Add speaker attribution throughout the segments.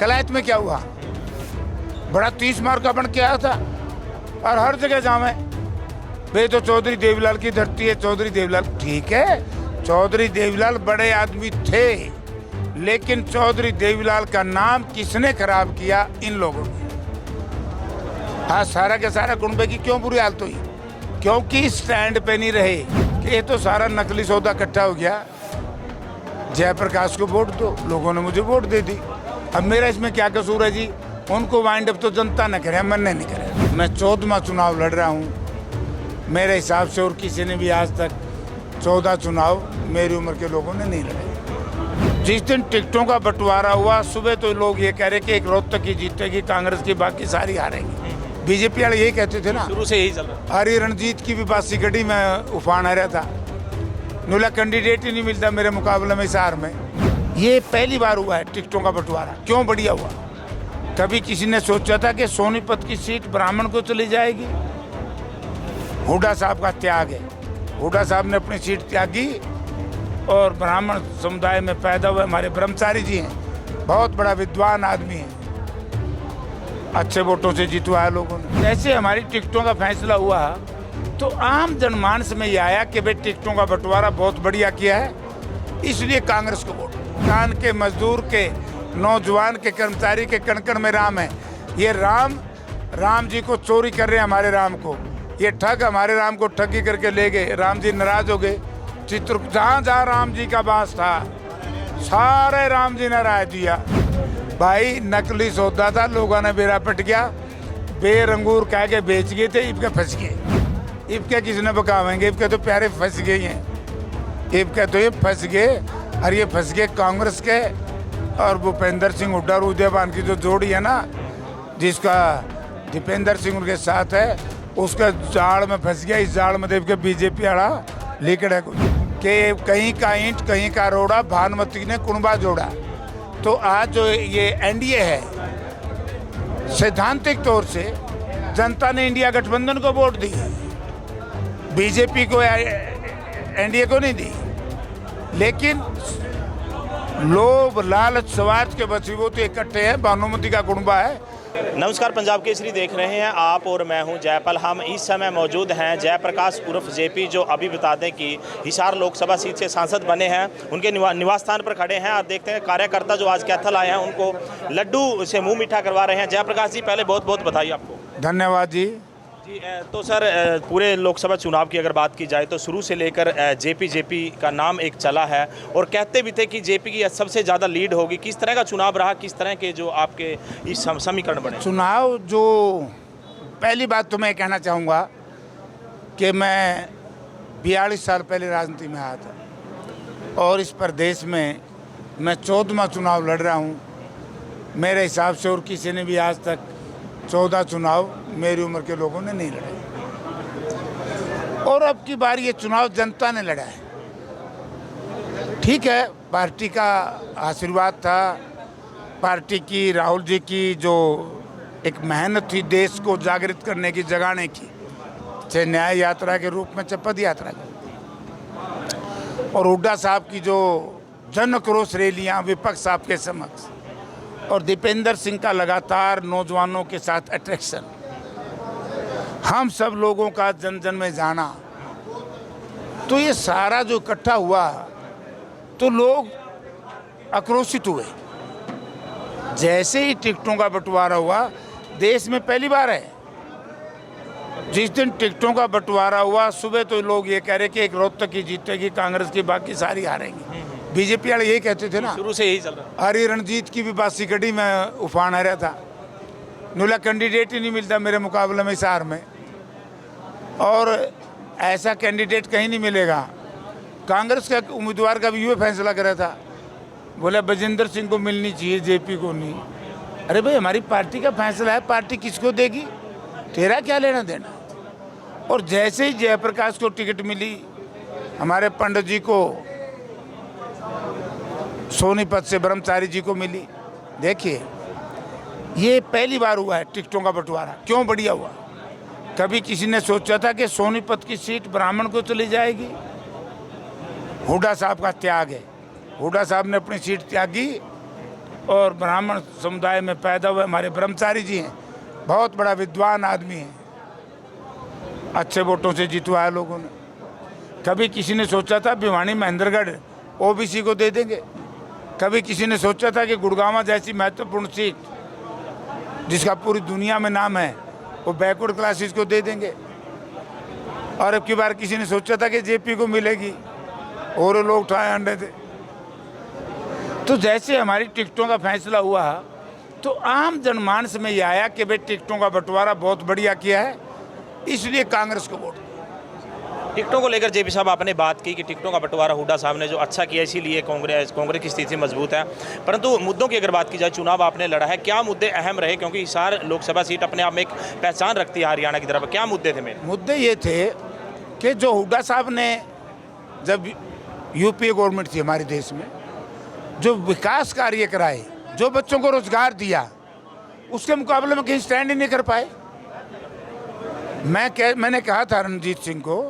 Speaker 1: कलायत में क्या हुआ, बड़ा 30 मार्क का बन के आया था और हर जगह जाम है। वे तो चौधरी देवीलाल की धरती है, चौधरी देवीलाल ठीक है, चौधरी देवीलाल बड़े आदमी थे, लेकिन चौधरी देवीलाल का नाम किसने खराब किया? इन लोगों ने। आज सारा के सारा कुनबे की क्यों बुरी हालत हुई? क्योंकि स्टैंड पे नहीं रहे कि ये तो सारा नकली सौदा इकट्ठा हो गया, जयप्रकाश को वोट दो, लोगों ने मुझे वोट दे दी, अब मेरा इसमें क्या कसूर है जी? उनको वाइंड अप तो जनता ने करे, मैंने नहीं करे। मैं 14वां चुनाव लड़ रहा हूँ मेरे हिसाब से, और किसी ने भी आज तक 14 चुनाव मेरी उम्र के लोगों ने नहीं लड़े। जिस दिन टिकटों का बंटवारा हुआ, सुबह तो लोग ये कह रहे कि एक रोहतक की जीतेगी, कांग्रेस की बाकी सारी हारेंगी। बीजेपी वाले यही कहते थे ना,
Speaker 2: शुरू से यही चल रहा।
Speaker 1: हरी रणजीत की भी बासी गड्डी में उफान आ रहा था, नुला कैंडिडेट ही नहीं मिलता मेरे मुकाबले में हिसार में। ये पहली बार हुआ है टिकटों का बंटवारा। क्यों बढ़िया हुआ? कभी किसी ने सोचा था कि सोनीपत की सीट ब्राह्मण को चली जाएगी? हुड्डा साहब का त्याग है, हुड्डा साहब ने अपनी सीट त्यागी और ब्राह्मण समुदाय में पैदा हुए हमारे ब्रह्मचारी जी हैं, बहुत बड़ा विद्वान आदमी है, अच्छे वोटों से जितवाया लोगों ने। ऐसे हमारी टिकटों का फैसला हुआ तो आम जनमानस में ये आया कि भाई टिकटों का बंटवारा बहुत बढ़िया किया है, इसलिए कांग्रेस को वोट। किसान के, मजदूर के, नौजवान के, कर्मचारी के कण कण में राम है। ये राम जी को चोरी कर रहे हैं, हमारे राम को। ये ठग हमारे राम को ठगी करके ले गए, राम जी नाराज हो गए। जहाँ जहाँ राम जी का वास था सारे राम जी ने राय दिया। भाई नकली सौदा था, लोगों ने बेरा पट गया, बेरंगूर कह के बेच गए थे, इबके फंस गए। इबके किसने बकावेंगे? इबके तो प्यारे फंस गए हैं, इबके तो ये फंस गए, और ये फंस गए कांग्रेस के और भूपेंद्र सिंह हुड्डा और उदयवान की जो जोड़ी है ना, जिसका दीपेंद्र सिंह उनके साथ है, उसका जाल में फंस गया। इस जाल में देख के बीजेपी आड़ा लिखड़ा कि कहीं का ईंट कहीं का रोड़ा, भानुमती ने कुनबा जोड़ा। तो आज जो ये एनडीए है, सैद्धांतिक तौर से जनता ने इंडिया गठबंधन को वोट दी, बीजेपी को, एनडीए को नहीं दी। लेकिन लोभ, लालच, स्वार्थ के वसीबों तो इकट्ठे हैं, भानुमती का कुनबा है।
Speaker 2: नमस्कार, पंजाब केसरी देख रहे हैं आप और मैं हूं जयपाल। हम इस समय मौजूद हैं जयप्रकाश उर्फ जेपी, जो अभी बता दें कि हिसार लोकसभा सीट से सांसद बने हैं। उनके निवास स्थान पर खड़े हैं और देखते हैं कार्यकर्ता जो आज कैथल आए हैं उनको लड्डू से मुंह मीठा करवा रहे हैं। जयप्रकाश जी, पहले बहुत बहुत बधाई आपको।
Speaker 1: धन्यवाद जी।
Speaker 2: जी, तो सर, पूरे लोकसभा चुनाव की अगर बात की जाए तो शुरू से लेकर जेपी का नाम एक चला है और कहते भी थे कि जेपी की सबसे ज़्यादा लीड होगी। किस तरह का चुनाव रहा, किस तरह के जो आपके इस समीकरण बने
Speaker 1: चुनाव? जो पहली बात तो मैं कहना चाहूँगा कि मैं 42 साल पहले राजनीति में आया था और इस प्रदेश में मैं 14वां चुनाव लड़ रहा हूँ मेरे हिसाब से, और किसी ने भी आज तक 14 चुनाव मेरी उम्र के लोगों ने नहीं लड़े। और अब की बार ये चुनाव जनता ने लड़ा है। ठीक है, पार्टी का आशीर्वाद था, पार्टी की, राहुल जी की जो एक मेहनत थी देश को जागृत करने की, जगाने की, चाहे न्याय यात्रा के रूप में, चाहे पद यात्रा के, और हुड्डा साहब की जो जन क्रोश रैलियाँ विपक्ष आपके समक्ष, और दीपेंद्र सिंह का लगातार नौजवानों के साथ अट्रैक्शन, हम सब लोगों का जन जन में जाना, तो ये सारा जो इकट्ठा हुआ तो लोग आक्रोशित हुए। जैसे ही टिकटों का बंटवारा हुआ, देश में पहली बार है, जिस दिन टिकटों का बंटवारा हुआ, सुबह तो लोग ये कह रहे कि एक रोहतक की जीतेगी, कांग्रेस की बाकी सारी हारेंगी। बीजेपी वाले यही कहते थे ना,
Speaker 2: शुरू से यही चल रहा।
Speaker 1: हरी रणजीत की भी बासी गड्डी में उफान आ रहा था, नुला कैंडिडेट ही नहीं मिलता मेरे मुकाबले में हिसार में, और ऐसा कैंडिडेट कहीं नहीं मिलेगा। कांग्रेस का उम्मीदवार का भी यूँ फैसला करा था, बोला बजिंदर सिंह को मिलनी चाहिए, जेपी को नहीं। अरे भाई, हमारी पार्टी का फैसला है, पार्टी किसको देगी, तेरा क्या लेना देना। और जैसे ही जयप्रकाश को टिकट मिली, हमारे पंडित जी को सोनीपत से ब्रह्मचारी जी को मिली। देखिए, ये पहली बार हुआ है टिकटों का बंटवारा। क्यों बढ़िया हुआ? कभी किसी ने सोचा था कि सोनीपत की सीट ब्राह्मण को चली जाएगी? हुड्डा साहब का त्याग है, हुड्डा साहब ने अपनी सीट त्यागी और ब्राह्मण समुदाय में पैदा हुए हमारे ब्रह्मचारी जी हैं, बहुत बड़ा विद्वान आदमी है, अच्छे वोटों से जितवाया लोगों ने। कभी किसी ने सोचा था भिवानी महेंद्रगढ़ ओबीसी को दे देंगे, कभी किसी ने सोचा था कि गुड़गांव जैसी महत्वपूर्ण सीट जिसका पूरी दुनिया में नाम है वो बैकवर्ड क्लासेस को दे देंगे, और अब की बार किसी ने सोचा था कि जेपी को मिलेगी, और लोग उठाए अंडे थे। तो जैसे हमारी टिकटों का फैसला हुआ तो आम जनमानस में ये आया कि भाई टिकटों का बंटवारा बहुत बढ़िया किया है, इसलिए कांग्रेस को वोट।
Speaker 2: टिकटों को लेकर जेपी साहब आपने बात की कि टिकटों का बंटवारा हुड्डा साहब ने जो अच्छा किया, इसीलिए कांग्रेस की स्थिति मजबूत है। परंतु मुद्दों की अगर बात की जाए, चुनाव आपने लड़ा है, क्या मुद्दे अहम रहे? क्योंकि हिसार लोकसभा सीट अपने आप में एक पहचान रखती है हरियाणा की तरफ। क्या मुद्दे थे मेरे?
Speaker 1: मुद्दे ये थे कि जो हुड्डा साहब ने, जब यूपीए गवर्नमेंट थी हमारे देश में, जो विकास कार्य कराए, जो बच्चों को रोजगार दिया, उसके मुकाबले में कहीं स्टैंड ही नहीं कर पाए। मैंने कहा था रणजीत सिंह को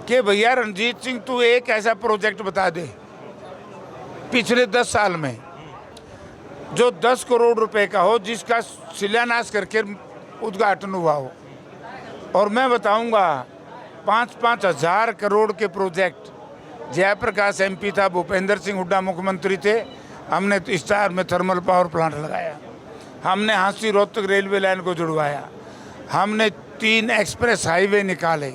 Speaker 1: कि भैया रणजीत सिंह तू एक ऐसा प्रोजेक्ट बता दे पिछले 10 साल में जो 10 करोड़ रुपए का हो, जिसका शिलान्यास करके उद्घाटन हुआ हो, और मैं बताऊंगा 5-5 हज़ार करोड़ के प्रोजेक्ट। जयप्रकाश एमपी था, भूपेंद्र सिंह हुड्डा मुख्यमंत्री थे, हमने हिसार में थर्मल पावर प्लांट लगाया, हमने हांसी रोहतक रेलवे लाइन को जुड़वाया, हमने 3 एक्सप्रेस हाईवे निकाले,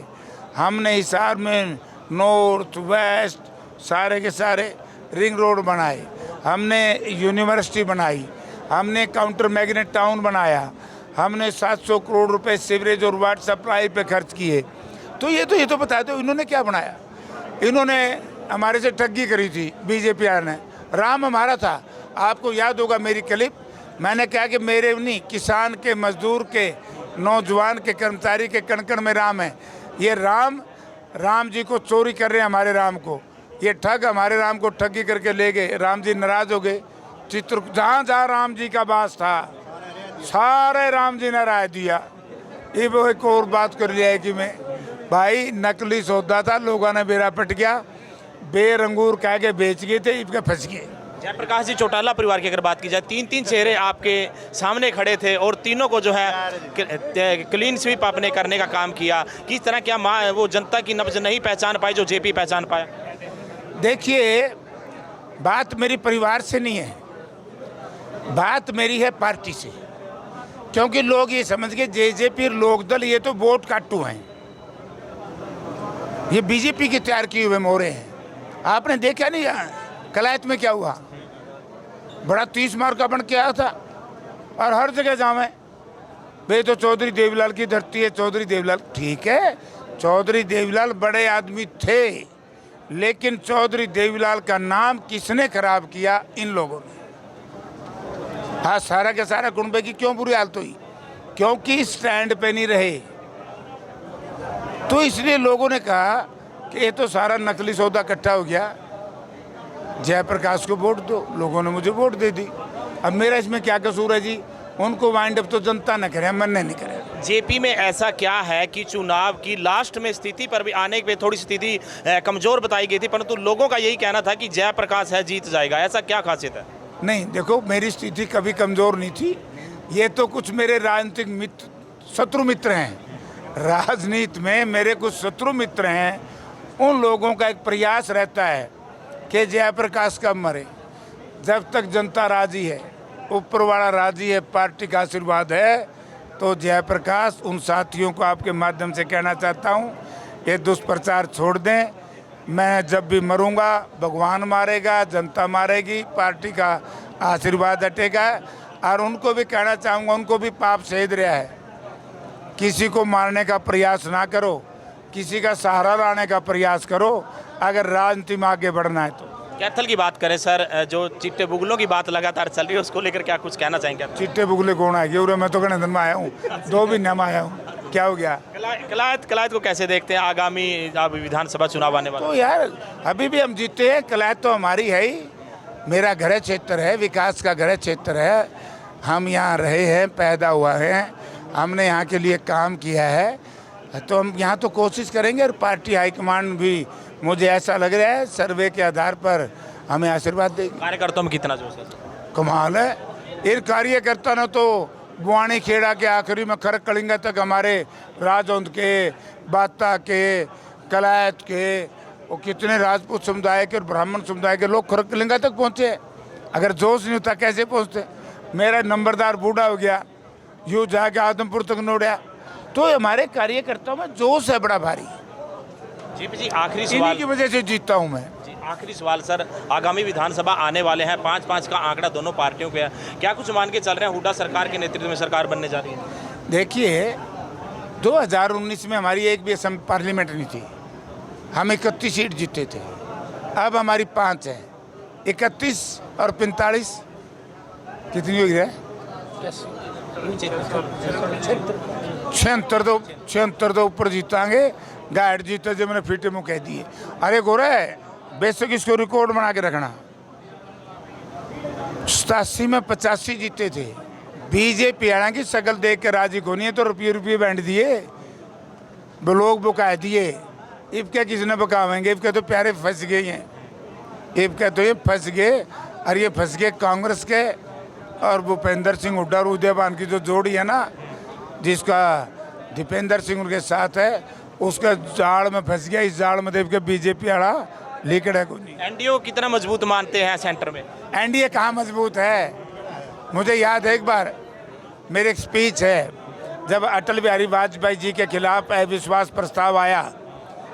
Speaker 1: हमने हिसार में नॉर्थ वेस्ट सारे के सारे रिंग रोड बनाए, हमने यूनिवर्सिटी बनाई, हमने काउंटर मैग्नेट टाउन बनाया, हमने 700 करोड़ रुपए सीवरेज और वाटर सप्लाई पे खर्च किए। तो ये तो बता दो इन्होंने क्या बनाया। इन्होंने हमारे से ठगी करी थी बीजेपी ने। राम हमारा था, आपको याद होगा मेरी क्लिप, मैंने कहा कि मेरे नहीं, किसान के, मजदूर के, नौजवान के, कर्मचारी के कण कण में राम है। ये राम जी को चोरी कर रहे हैं, हमारे राम को। ये ठग हमारे राम को ठगी करके ले गए, राम जी नाराज हो गए। चित्र जहाँ जहाँ राम जी का वास था सारे राम जी ने राय दिया। ये वो एक और बात कर लिया है कि मैं भाई नकली सौदा था, लोगों ने बेरा पट गया, बेर अंगूर कह के बेच गए थे, इनके फंस गए।
Speaker 2: जयप्रकाश जी चौटाला परिवार की अगर बात की जाए, 3 चेहरे आपके सामने खड़े थे और तीनों को जो है क्लीन स्वीप आपने करने का काम किया। किस तरह क्या वो जनता की नब्ज नहीं पहचान पाई जो जेपी पहचान पाया?
Speaker 1: देखिए, बात मेरी परिवार से नहीं है, बात मेरी है पार्टी से। क्योंकि लोग ये समझ गए जेजेपी लोकदल ये तो वोट काटू हैं, ये बीजेपी के तैयार किए हुए मोहरे हैं। आपने देखा नहीं कलायत में क्या हुआ, बड़ा 30 मार का बन के आया था, और हर जगह जावे भाई तो चौधरी देवीलाल की धरती है, चौधरी देवीलाल। ठीक है, चौधरी देवीलाल बड़े आदमी थे, लेकिन चौधरी देवीलाल का नाम किसने खराब किया? इन लोगों ने। हाँ, सारा के सारा कुंबे की क्यों बुरी हालत हुई? क्योंकि स्टैंड पे नहीं रहे। तो इसलिए लोगों ने कहा कि ये तो सारा नकली सौदा इकट्ठा हो गया, जयप्रकाश को वोट दो। लोगों ने मुझे वोट दे दी। अब मेरा इसमें क्या कसूर है जी? उनको वाइंड अप तो जनता न करे, मैंने नहीं करे।
Speaker 2: जेपी में ऐसा क्या है कि चुनाव की लास्ट में स्थिति पर भी आने पे थोड़ी स्थिति कमजोर बताई गई थी, परंतु लोगों का यही कहना था कि जयप्रकाश है जीत जाएगा। ऐसा क्या खासियत है?
Speaker 1: नहीं, देखो मेरी स्थिति कभी कमजोर नहीं थी। ये तो कुछ मेरे राजनीतिक मित्र, शत्रु मित्र हैं। राजनीति में मेरे कुछ शत्रु मित्र हैं, उन लोगों का एक प्रयास रहता है कि जयप्रकाश कब मरे। जब तक जनता राजी है, ऊपर वाला राजी है, पार्टी का आशीर्वाद है, तो जयप्रकाश, उन साथियों को आपके माध्यम से कहना चाहता हूँ, ये दुष्प्रचार छोड़ दें। मैं जब भी मरूंगा, भगवान मारेगा, जनता मारेगी, पार्टी का आशीर्वाद हटेगा। और उनको भी कहना चाहूँगा, उनको भी पाप सेध रहा है, किसी को मारने का प्रयास ना करो, किसी का सहारा लाने का प्रयास करो अगर राजनीति में आगे बढ़ना है तो।
Speaker 2: कैथल की बात करें सर, जो चिट्टे बुगलों की बात लगातार चल रही है, उसको लेकर क्या कुछ कहना चाहेंगे आप?
Speaker 1: चिट्टे बुगले कौन आएंगे? उरे मैं तो गणतंत्र में आया हूँ, 2 महीने में आया हूँ, क्या हो गया?
Speaker 2: कलायत को कैसे देखते हैं? आगामी विधानसभा चुनाव आने वाला।
Speaker 1: तो यार अभी भी हम जीते हैं, कलायत तो हमारी है ही। मेरा घर क्षेत्र है, विकास का घर क्षेत्र है, हम यहाँ रहे हैं, पैदा हुआ है, हमने यहाँ के लिए काम किया है, तो हम यहाँ तो कोशिश करेंगे। और पार्टी हाईकमान भी, मुझे ऐसा लग रहा है, सर्वे के आधार पर हमें आशीर्वाद देगी।
Speaker 2: कार्यकर्ताओं में कितना जोश है?
Speaker 1: कमाल है। ये कार्यकर्ता ने तो बुआनी खेड़ा के आखिरी में खरक कलिंगा तक हमारे राजौंद के, बाता के, कलायत के और कितने राजपूत समुदाय के और ब्राह्मण समुदाय के लोग खरक कलिंगा तक पहुँचे। अगर जोश नहीं होता कैसे पहुँचते। मेरा नंबरदार बूढ़ा हो गया, यूँ जाके आदमपुर तक नोड़ा। तो हमारे कार्यकर्ताओं में जोश है बड़ा भारी।
Speaker 2: जी आखिरी
Speaker 1: इन्हीं
Speaker 2: सवाल
Speaker 1: की वजह से जीतता हूँ मैं।
Speaker 2: जी आखिरी सवाल सर, आगामी विधानसभा आने वाले हैं, 5-5 का आंकड़ा दोनों पार्टियों पे है, क्या कुछ मान के चल रहे हैं हुड्डा सरकार के नेतृत्व में सरकार बनने जा रही है?
Speaker 1: देखिए 2019 में हमारी एक भी असम पार्लियामेंट नहीं थी, हम 31 सीट जीते थे। अब हमारी 5 है, 31 और 45 कितनी हो गई है? 76 तो ऊपर जीतांगे। गाइड जीते जो मैंने फीटे मुँह कह दिए। अरे गोरे बेसिक इसको रिकॉर्ड बना के रखना। 87 में 85 जीते थे। बीजेपी हालांकि शकल देख के राजी को नहीं है तो रुपये बांट दिए, लोग बुका दिए। इब क्या किसने बकावेंगे? इब क्या तो प्यारे फंस गए हैं। इब क्या तो ये फंस गए, और ये फंस गए कांग्रेस के और भूपेंद्र सिंह हुड्डा और उदयवान की जो जोड़ी है ना, जिसका दीपेंद्र सिंह उनके साथ है, उसका जाल में फंस गया। इस जाल में देख के बीजेपी आड़ा लिकड़ा को नहीं।
Speaker 2: एनडीए को कितना मजबूत मानते हैं सेंटर में?
Speaker 1: एनडीए कहाँ मजबूत है? मुझे याद है एक बार मेरी एक स्पीच है, जब अटल बिहारी वाजपेयी जी के खिलाफ अविश्वास प्रस्ताव आया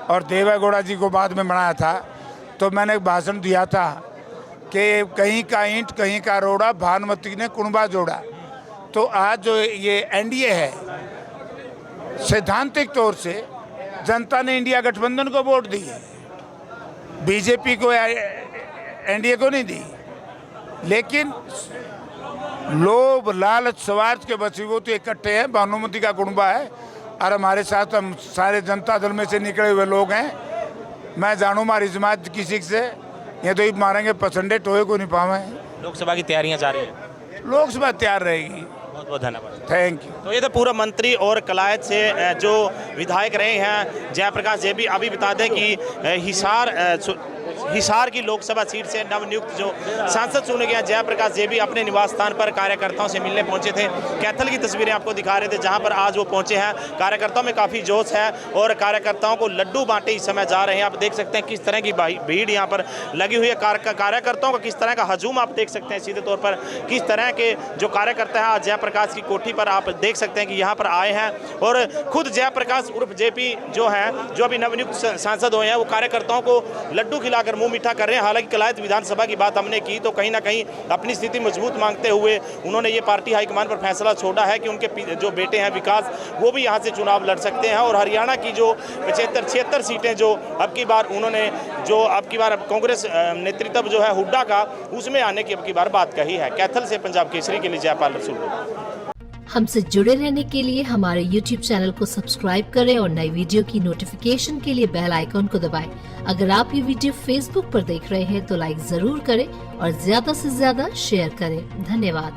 Speaker 1: और देवेगौड़ा जी को बाद में बनाया था, तो मैंने एक भाषण दिया था कि कहीं का ईंट कहीं का रोड़ा, भानुमती ने कुणबा जोड़ा। तो आज जो ये एनडीए है, सैद्धांतिक तौर से जनता ने इंडिया गठबंधन को वोट दी है, बीजेपी को एनडीए को नहीं दी। लेकिन लोभ लालच स्वार्थ के वशीभूत इकट्ठे हैं। भानुमती का कुणबा है और हमारे साथ हम सारे जनता दल में से निकले हुए लोग हैं। मैं जानू मारी जमात किसी से ये तो मारेंगे पसंदे टोए को नहीं पावे।
Speaker 2: लोकसभा की तैयारियां जारी है,
Speaker 1: लोकसभा तैयार रहेगी।
Speaker 2: बहुत बहुत धन्यवाद।
Speaker 1: Thank you.
Speaker 2: तो ये तो पूर्व मंत्री और कलायत से जो विधायक रहे हैं जयप्रकाश जेबी। अभी बता दें कि हिसार की लोकसभा सीट से नवनियुक्त जो सांसद चुने गए जयप्रकाश जेबी अपने निवास स्थान पर कार्यकर्ताओं से मिलने पहुंचे थे। कैथल की तस्वीरें आपको दिखा रहे थे जहां पर आज वो पहुंचे हैं। कार्यकर्ताओं में काफ़ी जोश है और कार्यकर्ताओं को लड्डू बांटे इस समय जा रहे हैं। आप देख सकते हैं किस तरह की भीड़ यहाँ पर लगी हुई है। कार्यकर्ताओं का किस तरह का हजूम आप देख सकते हैं सीधे तौर पर। किस तरह के जो कार्यकर्ता हैं आज जयप्रकाश की कोठी पर आप देख सकते हैं कि यहाँ पर आए हैं और खुद जयप्रकाश उर्फ जेपी जो है, जो अभी नवनियुक्त सांसद हुए हैं, वो कार्यकर्ताओं को लड्डू खिलाकर मुंह मीठा कर रहे हैं। हालांकि कलायत विधानसभा की बात हमने की तो कहीं ना कहीं अपनी स्थिति मजबूत मांगते हुए उन्होंने ये पार्टी हाईकमान पर फैसला छोड़ा है कि उनके जो बेटे हैं विकास, वो भी यहाँ से चुनाव लड़ सकते हैं। और हरियाणा की जो 75-76 सीटें जो अब की बार उन्होंने जो अब की बार कांग्रेस नेतृत्व जो है हुड्डा का, उसमें आने की अब की बार बात कही है। कैथल से पंजाब केसरी के लिए जयपाल रसूल।
Speaker 3: हमसे जुड़े रहने के लिए हमारे YouTube चैनल को सब्सक्राइब करें और नई वीडियो की नोटिफिकेशन के लिए बेल आइकॉन को दबाएं। अगर आप ये वीडियो Facebook पर देख रहे हैं तो लाइक जरूर करें और ज्यादा से ज्यादा शेयर करें। धन्यवाद।